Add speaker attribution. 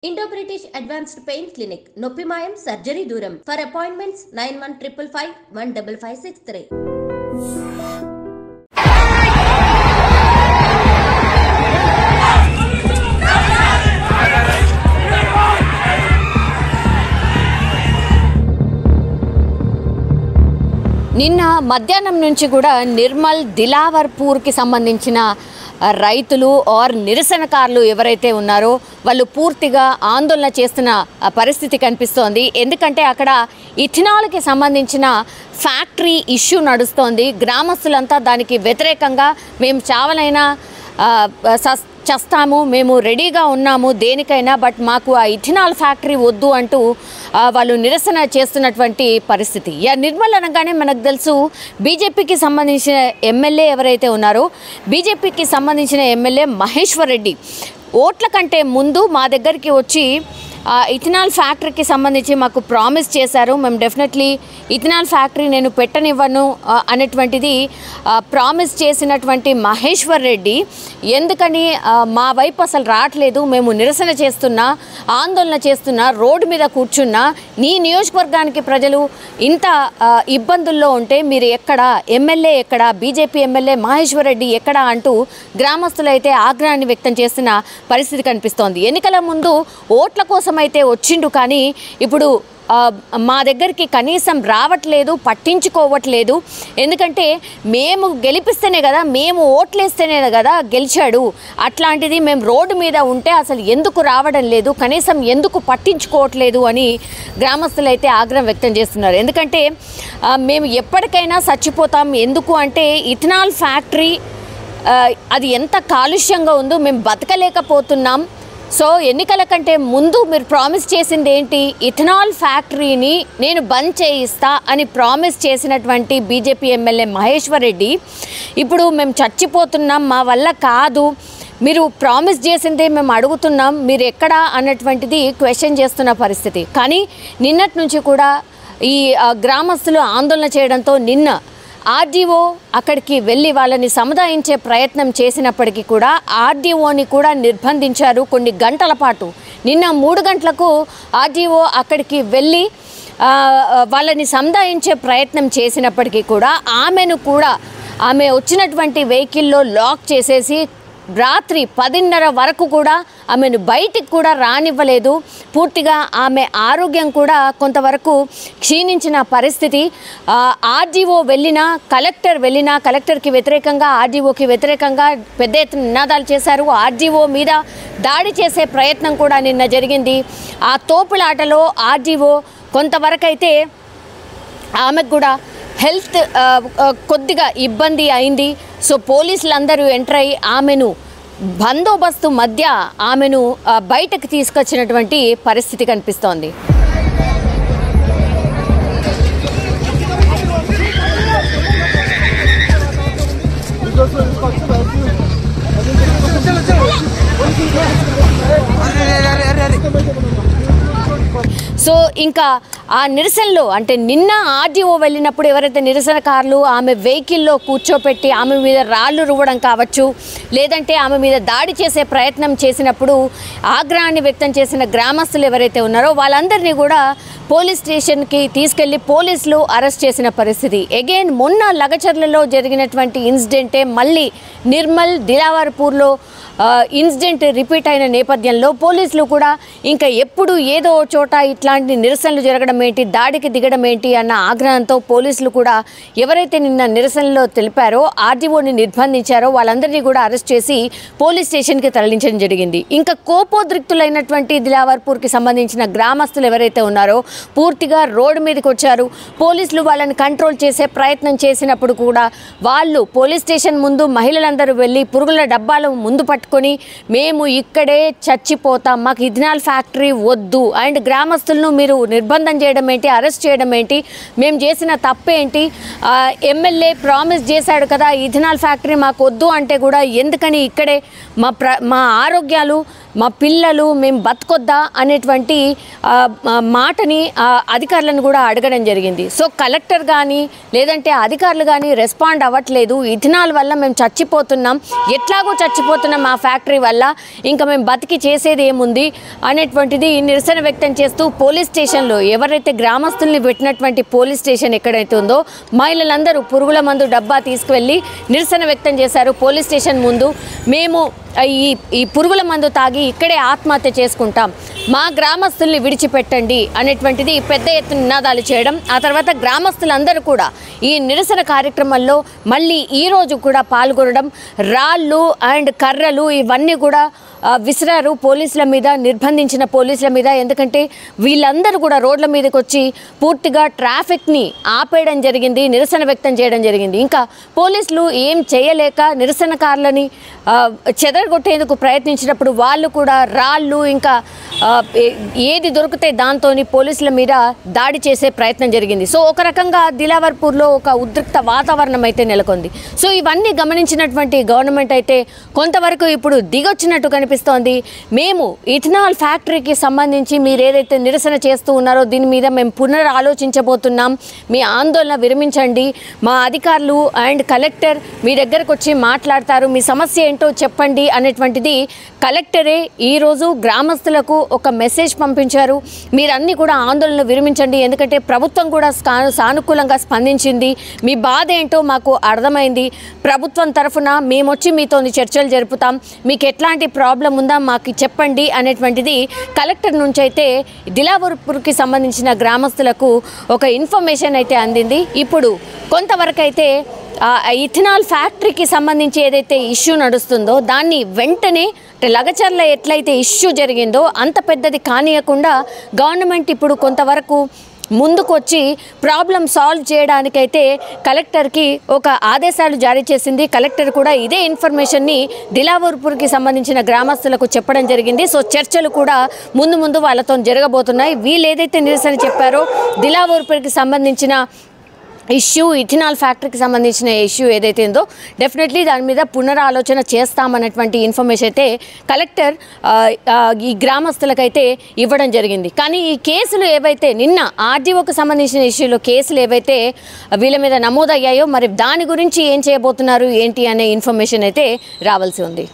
Speaker 1: Indo-British Advanced Pain Clinic, Noppimayam Surgery Duram. For appointments 9155515563.
Speaker 2: నిన్న మధ్యాహ్నం నుంచి కూడా నిర్మల్ దిలావర్పూర్కి సంబంధించిన రైతులు ఆర్ నిరసనకారులు ఎవరైతే ఉన్నారో వాళ్ళు పూర్తిగా ఆందోళన చేస్తున్న పరిస్థితి కనిపిస్తోంది. ఎందుకంటే అక్కడ ఇథనాల్కి సంబంధించిన ఫ్యాక్టరీ ఇష్యూ నడుస్తోంది. గ్రామస్తులంతా దానికి వ్యతిరేకంగా మేము చావలైనా చేస్తాము, మేము రెడీగా ఉన్నాము దేనికైనా, బట్ మాకు ఆ ఇథనాల్ ఫ్యాక్టరీ వద్దు అంటూ వాళ్ళు నిరసన చేస్తున్నటువంటి పరిస్థితి. నిర్మల్ అనగానే మనకు తెలుసు బీజేపీకి సంబంధించిన ఎమ్మెల్యే ఎవరైతే ఉన్నారో బీజేపీకి సంబంధించిన ఎమ్మెల్యే మహేశ్వర్ రెడ్డి ఓట్ల కంటే ముందు మా దగ్గరికి వచ్చి ఇథనాల్ ఫ్యాక్టరీకి సంబంధించి మాకు ప్రామిస్ చేశారు, మేము డెఫినెట్లీ ఇథనాల్ ఫ్యాక్టరీ నేను పెట్టనివ్వను అనేటువంటిది ప్రామిస్ చేసినటువంటి మహేశ్వర్ రెడ్డి ఎందుకని మా వైపు అసలు రావట్లేదు, మేము నిరసన చేస్తున్నా, ఆందోళన చేస్తున్నా, రోడ్డు మీద కూర్చున్నా, నీ నియోజకవర్గానికి ప్రజలు ఇంత ఇబ్బందుల్లో ఉంటే మీరు ఎక్కడ, ఎమ్మెల్యే ఎక్కడ, బీజేపీ ఎమ్మెల్యే మహేశ్వర్ రెడ్డి ఎక్కడ అంటూ గ్రామస్తులైతే ఆగ్రహాన్ని వ్యక్తం చేస్తున్న పరిస్థితి కనిపిస్తోంది. ఎన్నికల ముందు ఓట్ల కోసం అయితే వచ్చిండు, కానీ ఇప్పుడు మా దగ్గరికి కనీసం రావట్లేదు, పట్టించుకోవట్లేదు. ఎందుకంటే మేము గెలిపిస్తేనే కదా, మేము ఓట్లేస్తేనే కదా గెలిచాడు, అట్లాంటిది మేము రోడ్డు మీద ఉంటే అసలు ఎందుకు రావడం లేదు, కనీసం ఎందుకు పట్టించుకోవట్లేదు అని గ్రామస్తులైతే ఆగ్రహం వ్యక్తం చేస్తున్నారు. ఎందుకంటే మేము ఎప్పటికైనా చచ్చిపోతాం, ఎందుకు అంటే ఇథనాల్ ఫ్యాక్టరీ అది ఎంత కాలుష్యంగా ఉందో మేము బతకలేకపోతున్నాం. సో ఎన్నికల కంటే ముందు మీరు ప్రామిస్ చేసింది ఏంటి, ఇథనాల్ ఫ్యాక్టరీని నేను బంద్ చేయిస్తా అని ప్రామిస్ చేసినటువంటి బీజేపీ ఎమ్మెల్యే మహేశ్వర్ రెడ్డి ఇప్పుడు మేము చచ్చిపోతున్నాం, మా వల్ల కాదు, మీరు ప్రామిస్ చేసిందే మేము అడుగుతున్నాం, మీరు ఎక్కడా అన్నటువంటిది క్వశ్చన్ చేస్తున్న పరిస్థితి. కానీ నిన్నటి నుంచి కూడా ఈ గ్రామస్తులు ఆందోళన చేయడంతో నిన్న ఆర్డీఓ అక్కడికి వెళ్ళి వాళ్ళని సముదాయించే ప్రయత్నం చేసినప్పటికీ కూడా ఆర్డీఓని కూడా నిర్బంధించారు కొన్ని గంటల పాటు. నిన్న 3 గంటలకు ఆర్డీఓ అక్కడికి వెళ్ళి వాళ్ళని సముదాయించే ప్రయత్నం చేసినప్పటికీ కూడా ఆమె వచ్చినటువంటి వెహికల్లో లాక్ చేసేసి రాత్రి 10:30 వరకు కూడా ఆమెను బయటికి కూడా రానివ్వలేదు. పూర్తిగా ఆమె ఆరోగ్యం కూడా కొంతవరకు క్షీణించిన పరిస్థితి. ఆర్డీఓ వెళ్ళినా, కలెక్టర్కి వ్యతిరేకంగా, ఆర్డీఓకి వ్యతిరేకంగా పెద్ద ఎత్తున నినాదాలు చేశారు. ఆర్డీఓ మీద దాడి చేసే ప్రయత్నం కూడా నిన్న జరిగింది. ఆ తోపులాటలో ఆర్డీఓ కొంతవరకు అయితే ఆమెకు కూడా హెల్త్ కొద్దిగా ఇబ్బంది అయింది. సో పోలీసులందరూ ఎంటర్ అయ్యి ఆమెను బందోబస్తు మధ్య ఆమెను బయటకు తీసుకొచ్చినటువంటి పరిస్థితి కనిపిస్తోంది. సో ఇంకా ఆ నిరసనలో అంటే నిన్న ఆర్డీఓ వెళ్ళినప్పుడు ఎవరైతే నిరసనకారులు ఆమె వెహికల్లో కూర్చోపెట్టి ఆమె మీద రాళ్ళు రువ్వడం కావచ్చు, లేదంటే ఆమె మీద దాడి చేసే ప్రయత్నం చేసినప్పుడు ఆగ్రహాన్ని వ్యక్తం చేసిన గ్రామస్తులు ఎవరైతే ఉన్నారో వాళ్ళందరినీ కూడా పోలీస్ స్టేషన్కి తీసుకెళ్లి పోలీసులు అరెస్ట్ చేసిన పరిస్థితి. అగైన్ మొన్న లగచర్లలో జరిగినటువంటి ఇన్సిడెంటే మళ్ళీ నిర్మల్ దిలావర్పూర్లో ఇన్సిడెంట్ రిపీట్ అయిన నేపథ్యంలో పోలీసులు కూడా ఇంకా ఎప్పుడు ఏదో చోట ఇట్లాంటి నిరసనలు జరగడం ఏంటి, దాడికి దిగడం ఏంటి అన్న ఆగ్రహంతో పోలీసులు కూడా ఎవరైతే నిన్న నిరసనలో తెలిపారో ఆర్డీఓని నిర్బంధించారో వాళ్ళందరినీ కూడా అరెస్ట్ చేసి పోలీస్ స్టేషన్కి తరలించడం జరిగింది. ఇంకా కోపోద్రిక్తులైనటువంటి దిలావర్పూర్కి సంబంధించిన గ్రామస్తులు ఎవరైతే ఉన్నారో పూర్తిగా రోడ్డు మీదకి వచ్చారు. పోలీసులు వాళ్ళని కంట్రోల్ చేసే ప్రయత్నం చేసినప్పుడు కూడా వాళ్ళు పోలీస్ స్టేషన్ ముందు మహిళలందరూ వెళ్ళి పురుగుల డబ్బాలు ముందు పట్టుకొని మేము ఇక్కడే చచ్చిపోతాం, మాకు ఇథనాల్ ఫ్యాక్టరీ వద్దు, అండ్ గ్రామస్తులను మీరు నిర్బంధం చేయడం ఏంటి, అరెస్ట్ చేయడం ఏంటి, మేము చేసిన తప్పేంటి, ఎమ్మెల్యే ప్రామిస్ చేశాడు కదా ఇథనాల్ ఫ్యాక్టరీ మాకు వద్దు అంటే కూడా ఎందుకని ఇక్కడే మా ఆరోగ్యాలు మా పిల్లలు మేము బతకొద్దా అనేటువంటి మాటని అధికారులను కూడా అడగడం జరిగింది. సో కలెక్టర్ కానీ లేదంటే అధికారులు కానీ రెస్పాండ్ అవ్వట్లేదు. ఇథనాల్ వల్ల మేము చచ్చిపోతున్నాం, ఎట్లాగో చచ్చిపోతున్నాం ఆ ఫ్యాక్టరీ వల్ల, ఇంకా మేము బతికి చేసేది ఏముంది అనేటువంటిది నిరసన వ్యక్తం చేస్తూ పోలీస్ స్టేషన్లో ఎవరైతే గ్రామస్తుల్ని పెట్టినటువంటి పోలీస్ స్టేషన్ ఎక్కడైతే ఉందో మహిళలందరూ పురుగుల మందు డబ్బా తీసుకువెళ్ళి నిరసన వ్యక్తం చేశారు పోలీస్ స్టేషన్ ముందు. మేము ఈ పురుగుల మందు తాగి ఇక్కడే ఆత్మహత్య చేసుకుంటాం, మా గ్రామస్తుల్ని విడిచిపెట్టండి అనేటువంటిది పెద్ద ఎత్తున నినాదాలు చేయడం. ఆ తర్వాత గ్రామస్తులందరూ కూడా ఈ నిరసన కార్యక్రమంలో మళ్ళీ ఈరోజు కూడా పాల్గొనడం, రాళ్ళు అండ్ కర్రలు ఇవన్నీ కూడా విసిరారు పోలీసుల మీద, నిర్బంధించిన పోలీసుల మీద. ఎందుకంటే వీళ్ళందరూ కూడా రోడ్ల మీదకి వచ్చి పూర్తిగా ట్రాఫిక్ని ఆపేయడం జరిగింది, నిరసన వ్యక్తం చేయడం జరిగింది. ఇంకా పోలీసులు ఏం చేయలేక నిరసనకారులని చెదరగొట్టేందుకు ప్రయత్నించినప్పుడు వాళ్ళు కూడా రాళ్ళు ఇంకా ఏది దొరికితే దాంతో పోలీసుల మీద దాడి చేసే ప్రయత్నం జరిగింది. సో ఒక రకంగా దిలావర్పూర్లో ఒక ఉద్రిక్త వాతావరణం అయితే నెలకొంది. సో ఇవన్నీ గమనించినటువంటి గవర్నమెంట్ అయితే కొంతవరకు ఇప్పుడు దిగొచ్చినట్టు కనిపిస్తోంది. మేము ఇథనాల్ ఫ్యాక్టరీకి సంబంధించి మీరు ఏదైతే నిరసన చేస్తూ ఉన్నారో దీని మీద మేము పునరాలోచించబోతున్నాం, మీ ఆందోళన విరమించండి, మా అధికారులు అండ్ కలెక్టర్ మీ దగ్గరకు వచ్చి మాట్లాడతారు, మీ సమస్య ఏంటో చెప్పండి అనేటువంటిది కలెక్టరే ఈరోజు గ్రామస్తులకు ఒక మెసేజ్ పంపించారు. మీరన్నీ కూడా ఆందోళన విరమించండి, ఎందుకంటే ప్రభుత్వం కూడా సానుకూలంగా స్పందించింది, మీ బాధ ఏంటో మాకు అర్థమైంది, ప్రభుత్వం తరఫున మేము వచ్చి మీతో చర్చలు జరుపుతాం, మీకు ఎట్లాంటి ప్రాబ్లం ఉందా మాకు చెప్పండి అనేటువంటిది కలెక్టర్ నుంచి అయితే దిలావర్పూర్కి సంబంధించిన గ్రామస్తులకు ఒక ఇన్ఫర్మేషన్ అయితే అందింది. ఇప్పుడు కొంతవరకు అయితే ఇథనాల్ ఫ్యాక్టరీకి సంబంధించి ఏదైతే ఇష్యూ నడుస్తుందో దాన్ని వెంటనే లగచర్ల ఎట్లయితే ఇష్యూ జరిగిందో అంత పెద్దది కానియకుండా గవర్నమెంట్ ఇప్పుడు కొంతవరకు ముందుకు వచ్చి ప్రాబ్లం సాల్వ్ చేయడానికైతే కలెక్టర్కి ఒక ఆదేశాలు జారీ చేసింది. కలెక్టర్ కూడా ఇదే ఇన్ఫర్మేషన్ని దిలావర్పూర్కి సంబంధించిన గ్రామస్తులకు చెప్పడం జరిగింది. సో చర్చలు కూడా ముందు వాళ్ళతో జరగబోతున్నాయి. వీళ్ళు ఏదైతే నిరసన చెప్పారో దిలావర్పూర్కి సంబంధించిన ఇష్యూ, ఇథనాల్ ఫ్యాక్టరీకి సంబంధించిన ఇష్యూ ఏదైతే ఉందో డెఫినెట్లీ దాని మీద పునరాలోచన చేస్తామన్నటువంటి ఇన్ఫర్మేషన్ అయితే కలెక్టర్ ఈ గ్రామస్తులకైతే ఇవ్వడం జరిగింది. కానీ ఈ కేసులు ఏవైతే నిన్న ఆర్డీఓకి సంబంధించిన ఇష్యూలో కేసులు ఏవైతే వీళ్ళ మీద నమోదయ్యాయో మరి దాని గురించి ఏం చేయబోతున్నారు ఏంటి అనే ఇన్ఫర్మేషన్ అయితే రావాల్సి ఉంది.